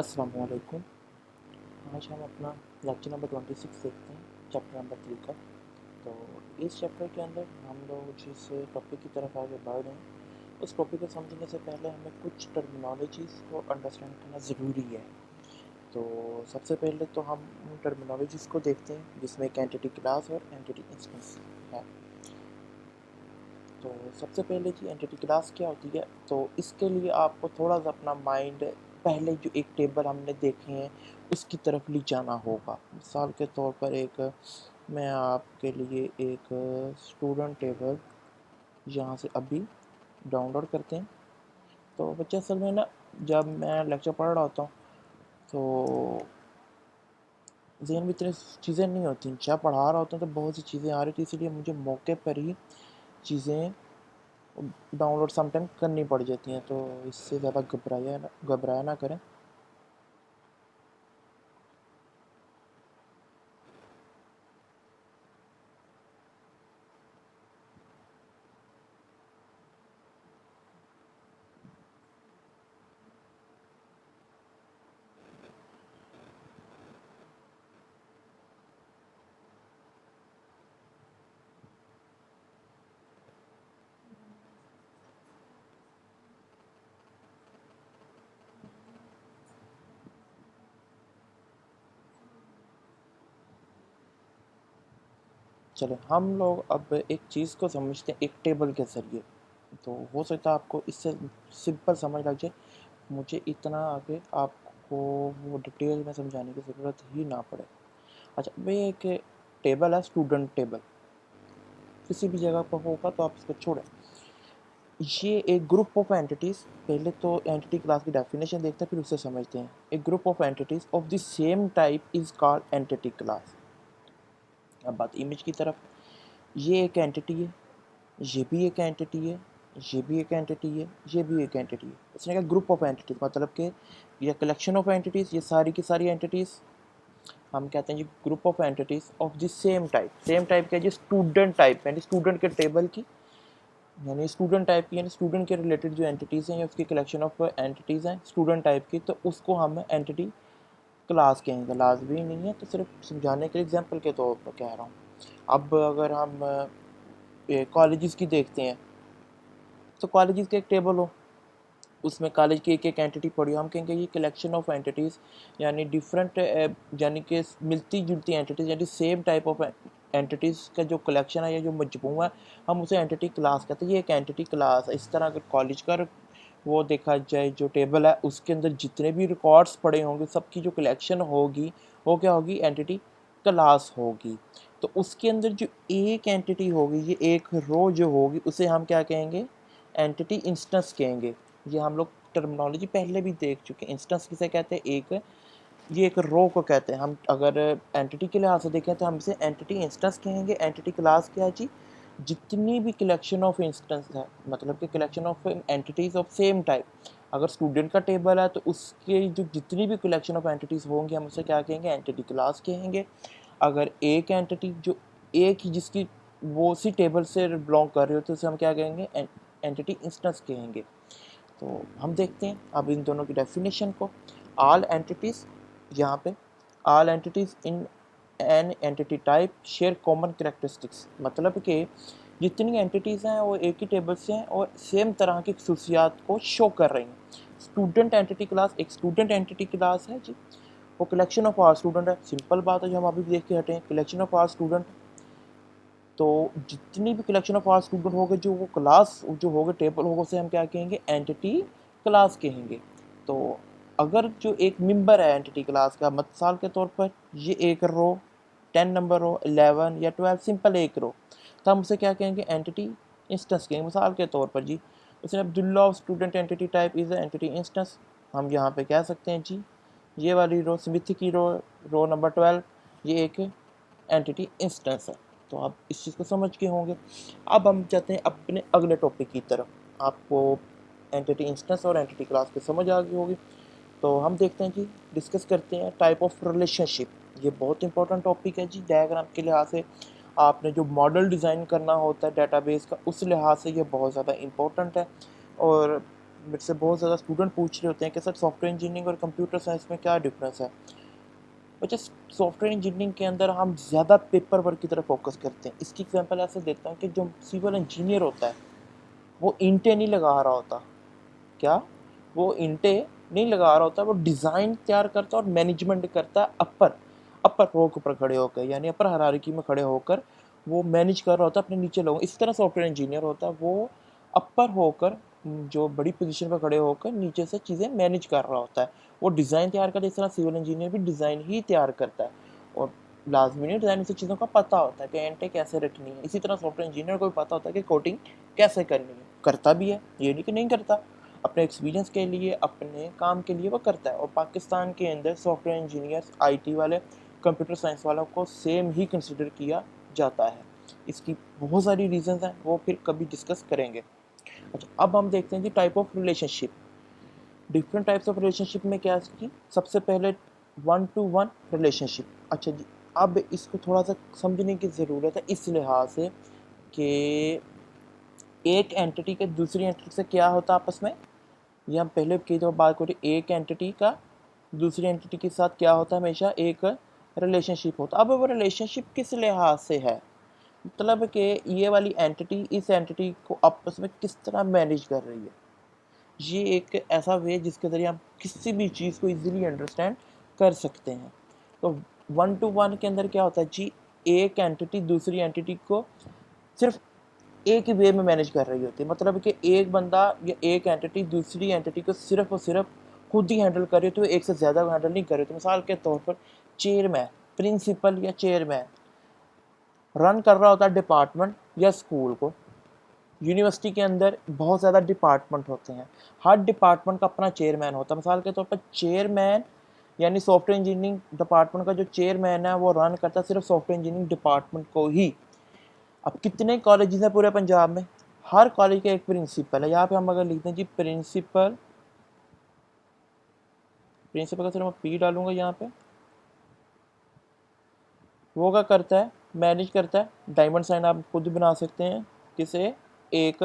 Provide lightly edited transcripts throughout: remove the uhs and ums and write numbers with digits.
अस्सलाम वालेकुम। आज हम अपना लेक्चर नंबर 26 देखते हैं, चैप्टर नंबर 3 का। तो इस चैप्टर के अंदर हम लोग जिस टॉपिक की तरफ आगे बढ़ रहे हैं, उस टॉपिक को समझने से पहले हमें कुछ टर्मिनोलॉजीज़ को अंडरस्टैंड करना ज़रूरी है। तो सबसे पहले तो हम उन टर्मिनोलॉजीज़ को देखते हैं जिसमें एक एंटिटी क्लास और एंटिटी इंस्टेंस है। तो सबसे पहले जी एंटिटी क्लास क्या होती है, तो इसके लिए आपको थोड़ा सा अपना माइंड पहले जो एक टेबल हमने देखे हैं उसकी तरफ ले जाना होगा। मिसाल के तौर पर मैं आपके लिए एक स्टूडेंट टेबल यहाँ से अभी डाउनलोड करते हैं। तो बच्चे असल में ना, जब मैं लेक्चर पढ़ रहा होता हूँ तो ज़हन में इतनी चीज़ें नहीं होती। जब पढ़ा रहा होता हूँ तो बहुत सी चीज़ें आ रही थी, इसलिए मुझे मौके पर ही चीज़ें डाउनलोड समटाइम करनी पड़ जाती हैं। तो इससे ज़्यादा घबराया ना करें। चले हम लोग अब एक चीज़ को समझते हैं एक टेबल के ज़रिए। तो हो सकता है आपको इससे सिंपल समझ लग जाए, मुझे इतना आगे आपको वो डिटेल में समझाने की ज़रूरत ही ना पड़े। अच्छा, मैं एक टेबल है, स्टूडेंट टेबल, किसी भी जगह पर होगा तो आप इसको छोड़ें। ये एक ग्रुप ऑफ एंटिटीज़, पहले तो एंटिटी क्लास की डेफिनेशन देखते हैं फिर उसे समझते हैं। एक group of entities of the same type is called entity class. अब बात इमेज की तरफ, ये एक एंटिटी है, ये भी एक एंटिटी है, ये भी एक एंटिटी है, ये भी एक एंटिटी है। इसने कहा ग्रुप ऑफ एंटिटीज, मतलब कि ये कलेक्शन ऑफ एंटिटीज़, ये सारी की सारी एंटिटीज़ हम कहते हैं जी group of entities of the same type. Same type क्या है जी? स्टूडेंट टाइप, यानी स्टूडेंट के टेबल की, यानी स्टूडेंट टाइप की, यानी स्टूडेंट के रिलेटेड जो एंटिटीज़ हैं या उसकी कलेक्शन ऑफ एंटिटीज़ हैं स्टूडेंट टाइप की, तो उसको हम एंटिटी क्लास कहेंगे। लाजमी नहीं है, तो सिर्फ समझाने के एग्जाम्पल के तौर पर कह रहा हूँ। अब अगर हम कॉलेजेस की देखते हैं, तो कॉलेजेस का एक टेबल हो, उसमें कॉलेज की एक एक एंटिटी पड़ी हो, हम कहेंगे ये कलेक्शन ऑफ एंटिटीज़, यानी डिफरेंट, यानी कि मिलती जुलती एंटिटीज़, यानी सेम टाइप ऑफ एंटिटीज़ का जो कलेक्शन है या जो मजमूआ है, हम उसे एंटिटी क्लास कहते हैं। ये एक एंटिटी क्लास है। इस तरह अगर कॉलेज का वो देखा जाए, जो टेबल है उसके अंदर जितने भी रिकॉर्ड्स पड़े होंगे सबकी जो कलेक्शन होगी वो क्या होगी? एंटिटी क्लास होगी। तो उसके अंदर जो एक एंटिटी होगी, ये एक रो जो होगी, उसे हम क्या कहेंगे? एंटिटी इंस्टेंस कहेंगे। ये हम लोग टर्मिनोलॉजी पहले भी देख चुके हैं। इंस्टेंस किसे कहते हैं? ये एक रो को कहते हैं। हम अगर एंटिटी के लिहाज से देखें तो हम इसे एंटिटी इंस्टेंस कहेंगे। एंटिटी क्लास क्या है जी? जितनी भी कलेक्शन ऑफ इंस्टेंस है, मतलब कि collection of entities of same type. अगर स्टूडेंट का टेबल है तो उसके जो जितनी भी कलेक्शन ऑफ एंटिटीज़ होंगी हम उसे क्या कहेंगे? एंटिटी क्लास कहेंगे। अगर एक एंटिटी जो एक ही जिसकी वो उसी टेबल से बिलोंग कर रही हो तो उसे हम क्या कहेंगे? एंटिटी इंस्टेंस कहेंगे। तो हम देखते हैं अब इन दोनों की डेफिनेशन को। ऑल एंटिटीज़, यहाँ पे all entities in an entity type share common characteristics, मतलब कि जितनी एंटिटीज़ हैं वो एक ही टेबल से हैं और सेम तरह की खसूसियात को शो कर रही हैं। स्टूडेंट एंटिटी क्लास एक स्टूडेंट एंटिटी क्लास है जी, वो कलेक्शन ऑफ आर स्टूडेंट है। सिंपल बात है जो हम अभी देख के हटे हैं, कलेक्शन ऑफ आर स्टूडेंट। तो जितनी भी कलेक्शन ऑफ आर स्टूडेंट होंगे, जो वो क्लास जो होगा टेबल होगा, उसे हम क्या कहेंगे? एंटिटी क्लास कहेंगे। तो अगर जो एक मेंबर है एंटिटी क्लास का, मिसाल के तौर पर ये एक रो 10 नंबर रो 11 या 12, सिंपल एक रो, तो हम उसे क्या कहेंगे? एंटिटी इंस्टेंस कहेंगे। मिसाल के तौर पर जी उसने Abdullah of student entity type is entity instance, हम यहाँ पे कह सकते हैं जी ये वाली रो स्मिथ की रो नंबर 12, ये एक एंटिटी इंस्टेंस है। तो आप इस चीज़ को समझ के होंगे। अब हम जाते हैं अपने अगले टॉपिक की तरफ। आपको एंटिटी इंस्टेंस और एंटिटी क्लास की समझ आ गई होगी। तो हम देखते हैं जी, डिस्कस करते हैं टाइप ऑफ रिलेशनशिप। ये बहुत इंपॉर्टेंट टॉपिक है जी, डायग्राम के लिहाज से आपने जो मॉडल डिज़ाइन करना होता है डेटाबेस का, उस लिहाज से ये बहुत ज़्यादा इम्पोर्टेंट है। और मेरे से बहुत ज़्यादा स्टूडेंट पूछ रहे होते हैं कि सर सॉफ्टवेयर इंजीनियरिंग और कंप्यूटर साइंस में क्या डिफरेंस है। बच्चे सॉफ्टवेयर इंजीनियरिंग के अंदर हम ज़्यादा पेपर वर्क की तरफ फोकस करते हैं। इसकी एग्जांपल ऐसे देता हूँ कि जो सिविल इंजीनियर होता है वो ईंटें नहीं लगा रहा होता। क्या? वो ईंटें नहीं लगा रहा होता, वो डिज़ाइन तैयार करता है और मैनेजमेंट करता है अपर अपर रो के ऊपर खड़े होकर, यानी अपर हायरार्की में खड़े होकर वो मैनेज कर रहा होता है अपने नीचे लोगों। इस तरह सॉफ्टवेयर इंजीनियर होता है, वो अपर होकर जो बड़ी पोजीशन पर खड़े होकर नीचे से चीज़ें मैनेज कर रहा होता है। वो डिज़ाइन तैयार करता है, इस तरह सिविल इंजीनियर भी डिज़ाइन ही तैयार करता है और लाजमी नहीं डिज़ाइन से चीज़ों का पता होता है कि एंटे कैसे रखनी है। इसी तरह सॉफ्टवेयर इंजीनियर को भी पता होता है कि कोडिंग कैसे करनी है, करता भी है, ये नहीं कि नहीं करता। अपने एक्सपीरियंस के लिए, अपने काम के लिए वो करता है। और पाकिस्तान के अंदर सॉफ्टवेयर इंजीनियर्स, आईटी वाले, कंप्यूटर साइंस वालों को सेम ही कंसिडर किया जाता है। इसकी बहुत सारी रीजंस हैं, वो फिर कभी डिस्कस करेंगे। अच्छा, अब हम देखते हैं जी type of relationship. Different types of relationship में क्या की, सबसे पहले 1-to-1 रिलेशनशिप। अच्छा जी, अब इसको थोड़ा सा समझने की ज़रूरत है इस लिहाज से कि एक एंटिटी के दूसरी एंटिटी से क्या होता है आपस में। ये हम पहले की तो बात करें, एक एंटिटी का दूसरी एंटिटी के साथ क्या होता है, हमेशा एक रिलेशनशिप होता है। अब वो रिलेशनशिप किस लिहाज से है, मतलब कि ये वाली एंटिटी इस एंटिटी को आपस में किस तरह मैनेज कर रही है। ये एक ऐसा वे जिसके ज़रिए आप किसी भी चीज़ को इजीली अंडरस्टैंड कर सकते हैं। तो 1-to-1 के अंदर क्या होता है जी, एक एंटिटी दूसरी एंटिटी को सिर्फ एक ही वे में मैनेज कर रही होती है। मतलब कि एक बंदा या एक एंटिटी दूसरी एंटिटी को सिर्फ और सिर्फ खुद ही हैंडल कर रही होती है, एक से ज़्यादा हैंडल नहीं कर रही होती। मिसाल के तौर पर चेयरमैन, प्रिंसिपल या चेयरमैन रन कर रहा होता है डिपार्टमेंट या स्कूल को। यूनिवर्सिटी के अंदर बहुत ज़्यादा डिपार्टमेंट होते हैं, हर डिपार्टमेंट का अपना चेयरमैन होता है। मिसाल के तौर पर चेयरमैन यानी सॉफ्टवेयर इंजीनियरिंग डिपार्टमेंट का जो चेयरमैन है वो रन करता है सिर्फ सॉफ्टवेयर इंजीनियरिंग डिपार्टमेंट को ही। अब कितने कॉलेजेस हैं पूरे पंजाब में, हर कॉलेज का एक प्रिंसिपल है। यहाँ पे हम अगर लिखते हैं जी प्रिंसिपल, प्रिंसिपल का सिर्फ मैं पी डालूंगा यहाँ पे, वो क्या करता है, मैनेज करता है। डायमंड साइन आप खुद बना सकते हैं किसे, एक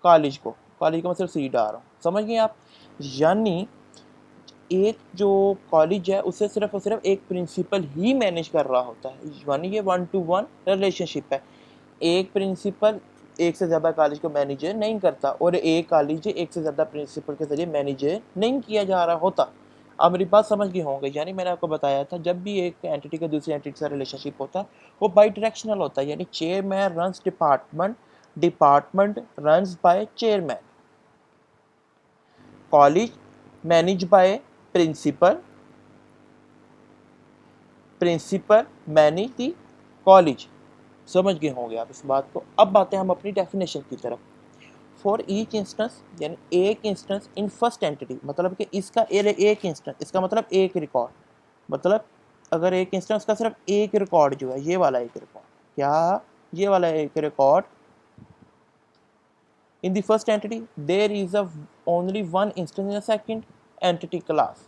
कॉलेज को, कॉलेज का मैं सिर्फ सी डाल रहा हूँ, समझ गए आप। यानी एक जो कॉलेज है उसे सिर्फ और सिर्फ एक प्रिंसिपल ही मैनेज कर रहा होता है, यानी ये 1-to-1 रिलेशनशिप है। एक प्रिंसिपल एक से ज़्यादा कॉलेज को मैनेज नहीं करता और एक कॉलेज एक से ज़्यादा प्रिंसिपल के जरिए मैनेज नहीं किया जा रहा होता। आप मेरी बात समझ गए होंगे। यानी मैंने आपको बताया था जब भी एक एंटिटी का दूसरी एंटिटी से रिलेशनशिप होता है वो बाई डायरेक्शनल होता है, यानी chairman runs department, department runs by chairman, college manage by principal, principal manage the college. समझ गए होंगे आप इस बात को। अब आते हैं हम अपनी डेफिनेशन की तरफ। फॉर ईच इंस्टेंस, यानी एक इंस्टेंस इन फर्स्ट एंटिटी, मतलब कि इसका एक इंस्टेंस, इसका मतलब एक रिकॉर्ड, मतलब अगर एक इंस्टेंस का सिर्फ एक रिकॉर्ड जो है, ये वाला एक रिकॉर्ड, क्या ये वाला एक record, in the first entity there is a only one instance in second entity class.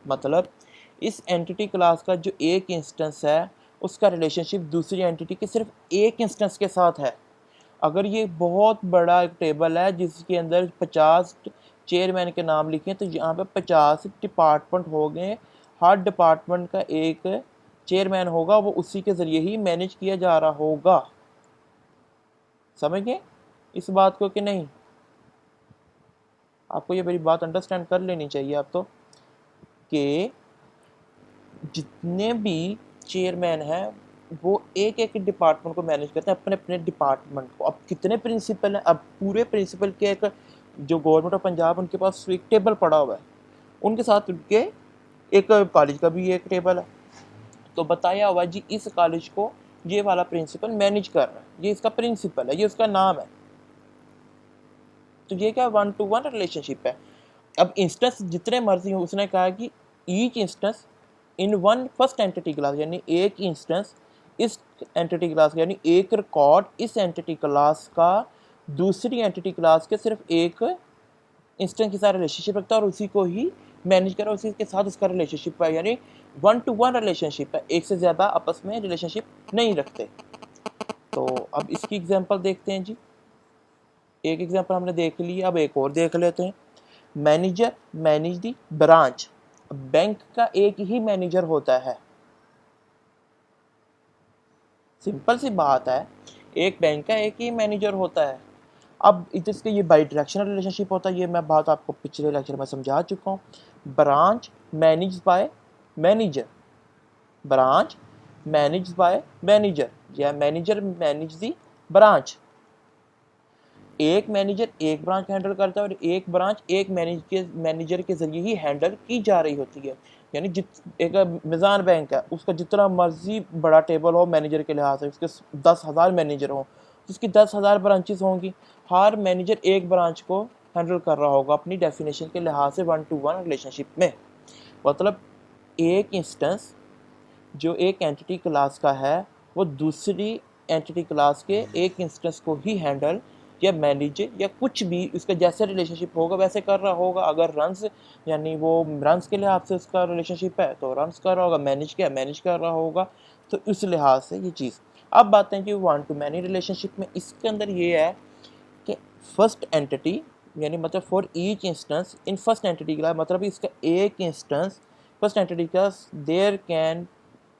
मतलब इस एंटिटी क्लास का जो एक इंस्टेंस है उसका रिलेशनशिप दूसरी एंटिटी के सिर्फ एक इंस्टेंस के साथ है। अगर ये बहुत बड़ा एक टेबल है जिसके अंदर 50 चेयरमैन के नाम लिखे हैं, तो यहाँ पे 50 डिपार्टमेंट हो गए, हर डिपार्टमेंट का एक चेयरमैन होगा, वो उसी के ज़रिए ही मैनेज किया जा रहा होगा। समझ गए इस बात को कि नहीं? आपको ये मेरी बात अंडरस्टैंड कर लेनी चाहिए आप तो, कि जितने भी चेयरमैन हैं वो एक एक डिपार्टमेंट को मैनेज करते हैं, अपने अपने डिपार्टमेंट को। अब कितने प्रिंसिपल हैं, अब पूरे प्रिंसिपल के एक जो गवर्नमेंट ऑफ पंजाब उनके पास एक टेबल पड़ा हुआ है, उनके साथ उनके एक कॉलेज का भी एक टेबल है। तो बताया हुआ जी इस कॉलेज को ये वाला प्रिंसिपल मैनेज कर रहा है, ये इसका प्रिंसिपल है, ये उसका नाम है। तो ये क्या 1-to-1 रिलेशनशिप है। अब इंस्टेंस जितने मर्जी हो, उसने कहा कि each instance in one first entity class, यानी एक इंस्टेंस इस एंटिटी क्लास का, यानी एक रिकॉर्ड इस एंटिटी क्लास का दूसरी एंटिटी क्लास के सिर्फ एक इंस्टेंस के साथ रिलेशनशिप रखता है और उसी को ही मैनेज करा, उसी के साथ उसका रिलेशनशिप है, यानी 1-to-1 रिलेशनशिप है, एक से ज़्यादा आपस में रिलेशनशिप नहीं रखते। तो अब इसकी एग्जांपल देखते हैं जी। एक एग्जांपल हमने देख लिया, अब एक और देख लेते हैं। Manager manage the branch. Bank का एक ही मैनेजर होता है, सिंपल सी बात है, एक बैंक का एक ही मैनेजर होता है। अब इसके ये बाई डायरेक्शनल रिलेशनशिप होता है, ये मैं बात आपको पिछले लेक्चर में समझा चुका हूँ। Branch manage bye manager, branch manage bye manager, या मैनेजर मैनेज दी ब्रांच। एक मैनेजर एक ब्रांच हैंडल करता है और एक ब्रांच एक मैनेजर के जरिए ही हैंडल की जा रही होती है। यानी एक मिज़ान बैंक है, उसका जितना मर्जी बड़ा टेबल हो मैनेजर के लिहाज से, उसके 10,000 मैनेजर हों, उसकी 10,000 ब्रांचेस होंगी, हर मैनेजर एक ब्रांच को हैंडल कर रहा होगा अपनी डेफिनेशन के लिहाज से 1-to-1 रिलेशनशिप में। मतलब एक इंस्टेंस जो एक एंटिटी क्लास का है वो दूसरी एंटिटी क्लास के एक इंस्टेंस को ही हैंडल या मैनेज या कुछ भी उसका जैसे रिलेशनशिप होगा वैसे कर रहा होगा। अगर रन्स यानी वो रन्स के लिहाज से उसका रिलेशनशिप है तो रन्स कर रहा होगा, मैनेज कर रहा होगा, तो इस लिहाज से ये चीज़। अब बात है कि 1-to-many रिलेशनशिप में इसके अंदर ये है कि फर्स्ट एंटिटी यानी मतलब for each instance in first entity class, मतलब इसका एक instance first entity class there can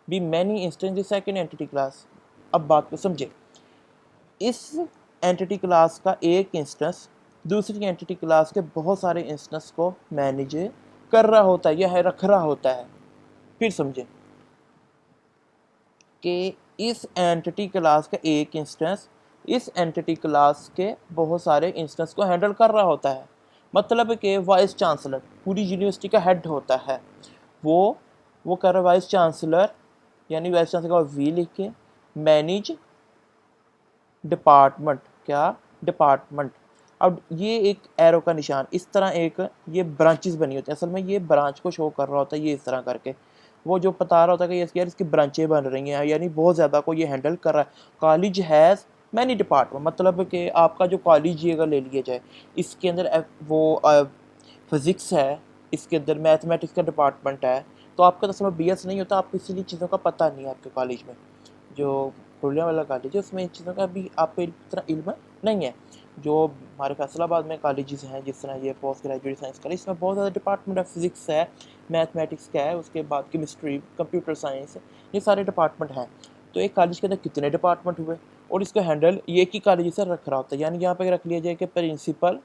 be many instance second entity class. अब बात को समझे, इस एंटिटी क्लास का एक इंस्टेंस दूसरी एंटिटी क्लास के बहुत सारे इंस्टेंस को मैनेज कर रहा होता है या है रख रहा होता है। फिर समझे कि इस एंटिटी क्लास का एक इंस्टेंस इस एंटिटी क्लास के बहुत सारे इंस्टेंस को हैंडल कर रहा होता है। मतलब कि वाइस चांसलर पूरी यूनिवर्सिटी का हेड होता है, वो कर रहा है वाइस चांसलर, यानी वाइस चांसलर का वी लिख के मैनेज डिपार्टमेंट, क्या डिपार्टमेंट। अब ये एक एरो का निशान इस तरह एक ये ब्रांचेस बनी होती हैं, असल में ये ब्रांच को शो कर रहा होता है ये इस तरह करके, वो जो बता रहा होता है कि यार इसकी ब्रांचें बन रही हैं, यानी बहुत ज़्यादा को ये हैंडल कर रहा है। कॉलेज हैज़ मैनी डिपार्टमेंट, मतलब कि आपका जो कॉलेज ये अगर ले लिया जाए, इसके अंदर वो फिज़िक्स है, इसके अंदर मैथमेटिक्स का डिपार्टमेंट है, तो आपका तो समय BS नहीं होता, आपको इसीलिए चीज़ों का पता नहीं है। आपके कॉलेज में जो पुरुलिया वाला कॉलेज है उसमें इन चीज़ों का भी आपको इतना इल्म नहीं है। जो हमारे फैसलाबाद में कॉलेजेस हैं जिस तरह ये पोस्ट ग्रेजुएट साइंस कॉलेज, इसमें बहुत ज़्यादा डिपार्टमेंट है, फिजिक्स है, मैथमेटिक्स का है, उसके बाद केमिस्ट्री, कंप्यूटर साइंस, ये सारे डिपार्टमेंट हैं। तो एक कॉलेज के अंदर कितने डिपार्टमेंट हुए और इसको हैंडल ये एक ही कॉलेज से रख रहा होता है। यानी यहाँ पर रख लिया जाए कि principal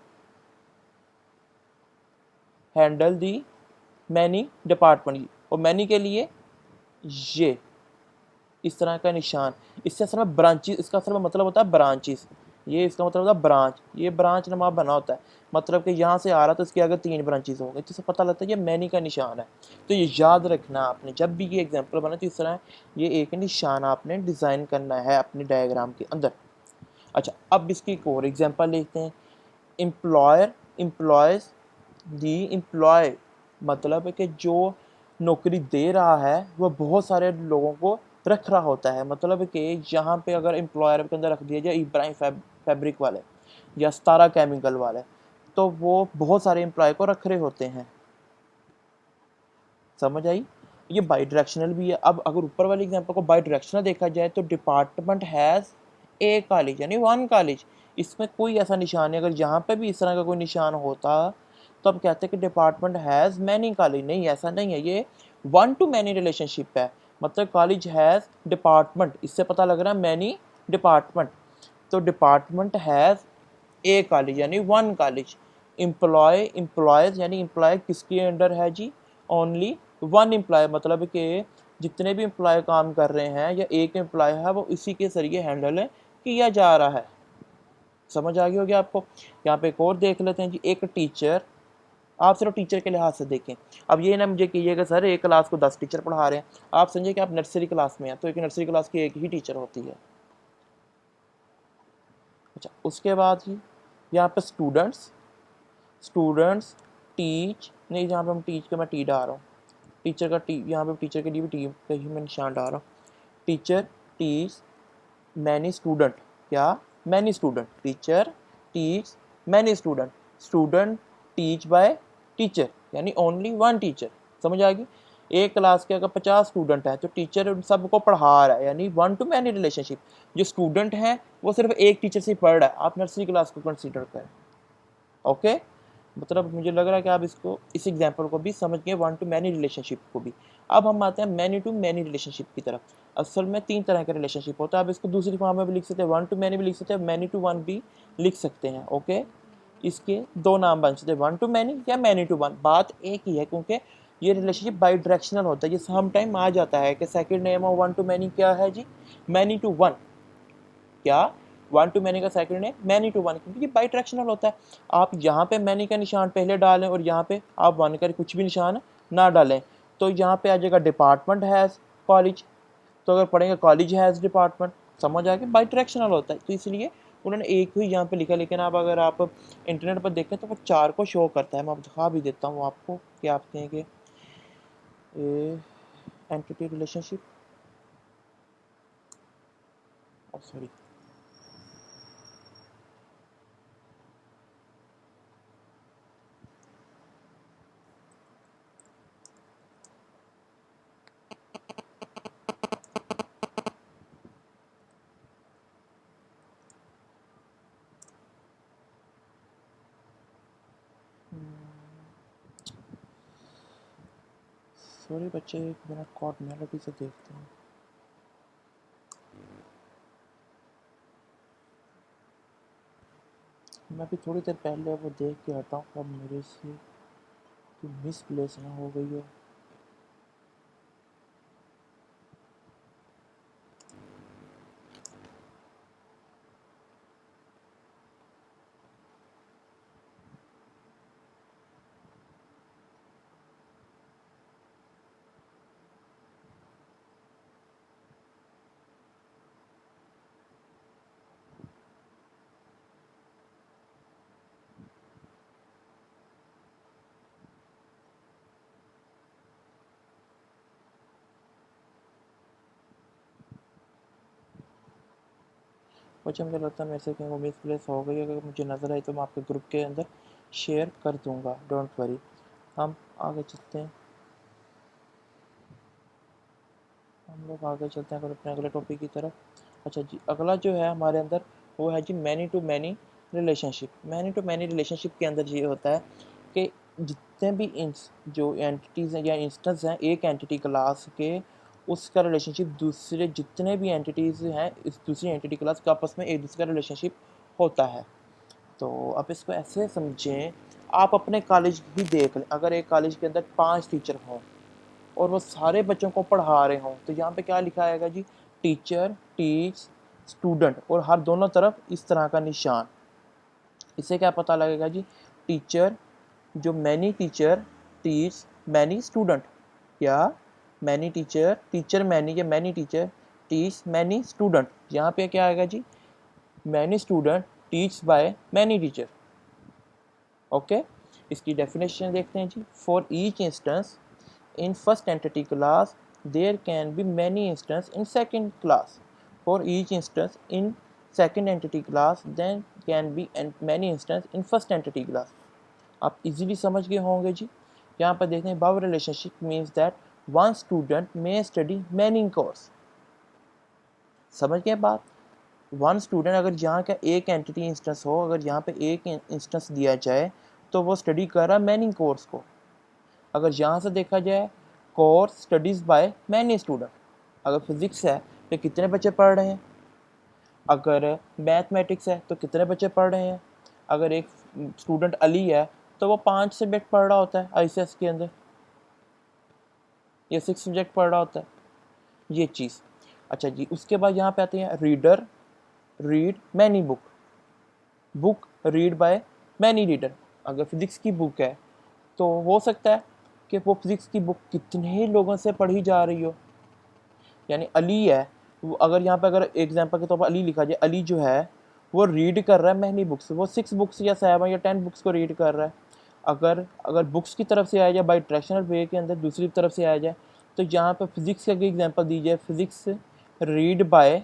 handle the many department, और मैनी के लिए ये इस तरह का निशान, इससे असल में ब्रांचेस, इसका असल में मतलब होता है ब्रांचेस, ये इसका मतलब होता है ब्रांच, ये ब्रांच नमा बना होता है, मतलब कि यहाँ से आ रहा तो इसके आगे 3 ब्रांचेस हो गए, तो इससे पता लगता है ये मैनी का निशान है। तो ये याद रखना आपने जब भी ये एग्जांपल बना तो इस तरह ये एक निशान आपने डिज़ाइन करना है अपने डायग्राम के अंदर। अच्छा, अब इसकी एक और एग्जाम्पल लेते हैं। एम्प्लॉयर एम्प्लॉयज़ दी एम्प्लॉय, मतलब है कि जो नौकरी दे रहा है वह बहुत सारे लोगों को रख रहा होता है। मतलब कि यहाँ पे अगर एम्प्लॉयर के अंदर रख दिया जाए इब्राहिम फैब्रिक वाले या सतारा केमिकल वाले, तो वो बहुत सारे एम्प्लॉय को रख रहे होते हैं। समझ आई? ये बाई डायरेक्शनल भी है। अब अगर ऊपर वाले एग्जाम्पल को बाई डायरेक्शनल देखा जाए तो डिपार्टमेंट हैज़ ए कॉलेज यानी 1 कॉलेज, इसमें कोई ऐसा निशान नहीं। अगर यहाँ पे भी इस तरह का कोई निशान होता तो अब कहते हैं कि डिपार्टमेंट हैज़ मैनी कॉलेज, नहीं ऐसा नहीं है, ये 1-to-many रिलेशनशिप है। मतलब कॉलेज हैज़ डिपार्टमेंट, इससे पता लग रहा है मैनी डिपार्टमेंट, तो डिपार्टमेंट हैज़ ए कॉलेज यानी 1 कॉलेज। एम्प्लॉयज़ यानी एम्प्लॉय किसके अंडर है जी, ओनली 1 एम्प्लॉय, मतलब कि जितने भी एम्प्लॉय काम कर रहे हैं या एक एम्प्लॉय है वो इसी के जरिए हैंडल किया जा रहा है। समझ आ गई होगी आपको? यहाँ पे एक और देख लेते हैं जी, एक टीचर, आप सिर्फ टीचर के लिहाज से देखें। अब ये ना मुझे कीजिएगा सर एक क्लास को 10 टीचर पढ़ा रहे हैं, आप समझिए कि आप नर्सरी क्लास में हैं तो एक नर्सरी क्लास की एक ही टीचर होती है। अच्छा, उसके बाद ही यहाँ पे स्टूडेंट्स टीच, नहीं जहाँ पे हम टीच का मैं टी डाल रहा हूँ, टीचर का टी, यहाँ पे टीचर के लिए भी टी का ही मैं निशान डाल रहा हूँ। टीचर टीच मैनी स्टूडेंट, क्या many student, teacher teach many student teach bye teacher यानी ओनली 1 टीचर। समझ आ गई? एक क्लास के अगर 50 स्टूडेंट हैं तो टीचर उन सबको पढ़ा रहा है, यानी वन टू मैनी रिलेशनशिप। जो स्टूडेंट हैं वो सिर्फ एक टीचर से पढ़ रहा है, आप नर्सरी क्लास को कंसीडर करें। ओके, मतलब मुझे लग रहा है कि आप इसको, इस एग्जाम्पल को भी समझ गए, वन टू मैनी रिलेशनशिप को भी। अब हम आते हैं मैनी टू मैनी रिलेशनशिप की तरफ। असल में 3 तरह का रिलेशनशिप होता है, आप इसको दूसरी फॉर्म में भी लिख सकते हैं, वन टू मैनी भी लिख सकते हैं, मैनी टू वन भी लिख सकते हैं। ओके, इसके 2 नाम बन सकते हैं, वन टू मैनी या मैनी टू वन। बात एक ही है, क्योंकि ये रिलेशनशिप बाई डायरेक्शनल होता है। ये सम टाइम आ जाता है कि second name of one to many क्या है जी, मैनी टू वन। क्या, वन टू मैनी का second name many to one, क्योंकि ये बाई डायरेक्शनल होता है। आप यहाँ पे मैनी का निशान पहले डालें और यहाँ पे आप वन का कुछ भी निशान ना डालें, तो यहाँ पे आ जाएगा डिपार्टमेंट हैज़ कॉलेज। तो अगर पढ़ेंगे कॉलेज हैज़ डिपार्टमेंट, समझ आ गया, बाई डायरेक्शनल होता है। तो इसलिए उन्होंने एक ही यहाँ पे लिखा, लेकिन आप अगर आप इंटरनेट पर देखें तो वो 4 को शो करता है। मैं दिखा भी देता हूँ आपको कि आप कहेंगे एंटिटी रिलेशनशिप, सॉरी, सॉरी बच्चे, एक मिनट कोड मेलोडी से देखते हैं। मैं भी थोड़ी देर पहले वो देख के हटा हूँ, अब मेरे से मिस प्लेस ना हो गई हो। बच्चे मुझे लगता है मेरे से कहीं वो मिस प्लेस हो गई, अगर मुझे नज़र आई तो मैं आपके ग्रुप के अंदर शेयर कर दूंगा, डोंट वरी। हम आगे चलते हैं, हम लोग आगे चलते हैं अपने अगले टॉपिक की तरफ। अच्छा जी, अगला जो है हमारे अंदर वो है जी many to many relationship. Many to many relationship के अंदर ये होता है कि जितने भी जो एंटिटीज़ हैं या इंस्टेंस हैं एक एंटिटी क्लास के, उसका रिलेशनशिप दूसरे जितने भी एंटिटीज़ हैं इस दूसरी एंटिटी क्लास का आपस में एक दूसरे का रिलेशनशिप होता है। तो आप इसको ऐसे समझें, आप अपने कॉलेज भी देख लें, अगर एक कॉलेज के अंदर 5 टीचर हों और वो सारे बच्चों को पढ़ा रहे हों, तो यहाँ पे क्या लिखा आएगा जी, टीचर टीच स्टूडेंट, और हर दोनों तरफ इस तरह का निशान। इससे क्या पता लगेगा जी, टीचर, जो many teacher teach many student, या मैनी टीचर टीचर मैनी, या many teacher teach many student. यहाँ पे क्या आएगा जी, many student teach by many teacher. Okay, इसकी डेफिनेशन देखते हैं जी। For each instance in first entity class there can be many instances in second class. For each instance in second entity class then can be many instances in first entity class. आप easily समझ गए होंगे जी। यहाँ पर देखते हैं above relationship means that one student may study many course। समझ गए बात, वन स्टूडेंट, अगर यहाँ का एक एंटिटी इंस्टेंस हो, अगर यहाँ पे एक इंस्टेंस दिया जाए तो वो स्टडी कर रहा है मैनी कोर्स को। अगर यहाँ से देखा जाए, course studies by many student, अगर फिज़िक्स है तो कितने बच्चे पढ़ रहे हैं, अगर मैथमेटिक्स है तो कितने बच्चे पढ़ रहे हैं, अगर एक स्टूडेंट अली है तो वो 5 सब्जेक्ट पढ़ रहा होता है ICS के अंदर, या 6 सब्जेक्ट पढ़ रहा होता है, ये चीज़। अच्छा जी, उसके बाद यहाँ पे आते हैं reader read many book, book read by many reader. अगर फिज़िक्स की बुक है तो हो सकता है कि वो फिज़िक्स की बुक कितने लोगों से पढ़ी जा रही हो, यानी अली है वो, अगर यहाँ पे अगर एग्जांपल के तौर पर अली लिखा जाए, अली जो है वो रीड कर रहा है मैनी बुक्स, वो 6 बुक्स या 7 या 10 बुक्स को रीड कर रहा है। अगर अगर बुक्स की तरफ से आया जाए, बाई डायरेक्शनल वे के अंदर दूसरी तरफ से आया जाए, तो यहाँ पर फिज़िक्स का एग्जाम्पल दी जाए, physics read by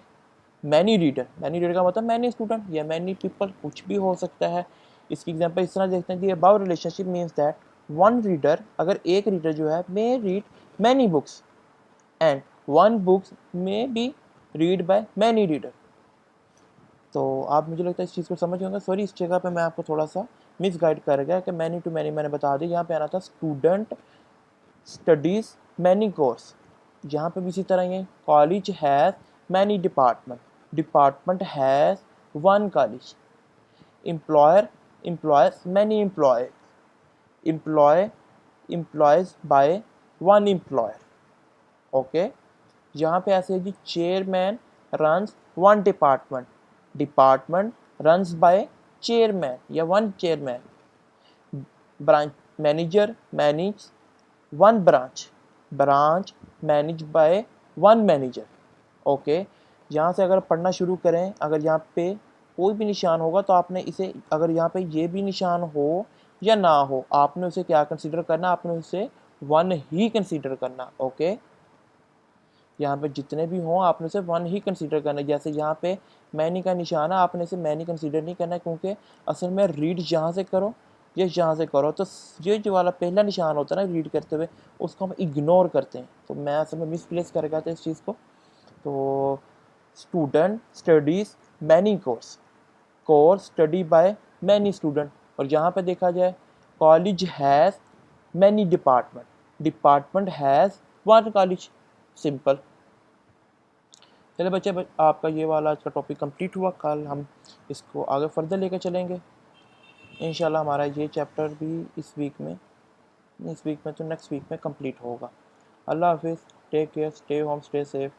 many reader. Many reader का मतलब मैनी स्टूडेंट या मैनी पीपल, कुछ भी हो सकता है। इसकी एग्जांपल इस तरह देखते हैं कि about relationship means that one reader, अगर एक रीडर जो है मे read many books and one book may be read by many reader। तो आप मुझे लगता है इस चीज़ को समझ होंगे। सॉरी, इस जगह पे मैं आपको थोड़ा सा मिस गाइड कर गया कि मैनी टू मैनी मैंने बता दी, यहाँ पे आना था स्टूडेंट स्टडीज़ मैनी कोर्स। यहाँ पे भी इसी तरह ही है, college has many department, department has one college, employer employs many employ, employ employs by one employer. Okay, यहाँ पे ऐसे है जी, chairman runs one department, department runs by chairman या one chairman, branch manager manage one branch, branch manage by one manager. Okay, यहाँ से अगर पढ़ना शुरू करें, अगर यहाँ पे कोई भी निशान होगा तो आपने इसे, अगर यहाँ पे ये भी निशान हो या ना हो, आपने उसे क्या कंसीडर करना, आपने उसे वन ही कंसीडर करना। ओके, यहाँ पे जितने भी हों आपने उसे वन ही कंसीडर करना है। जैसे यहाँ पे मैनी का निशान है, आपने इसे मैनी कंसीडर नहीं करना है, क्योंकि असल में रीड जहाँ से करो या जहाँ से करो, तो ये जो वाला पहला निशान होता है ना रीड करते हुए, उसको हम इग्नोर करते हैं। तो मैं असल में मिसप्लेस कर गया था इस चीज़ को। तो student studies many course, course study by many student. और यहाँ पे देखा जाए, college has many department, department has one college. Simple. चलिए बच्चे, आपका ये वाला आज का टॉपिक कंप्लीट हुआ। कल हम इसको आगे फर्दर लेकर चलेंगे इंशाल्लाह। हमारा ये चैप्टर भी इस वीक में तो नेक्स्ट वीक में कंप्लीट होगा। अल्लाह हाफिज़, take care, stay home, stay safe.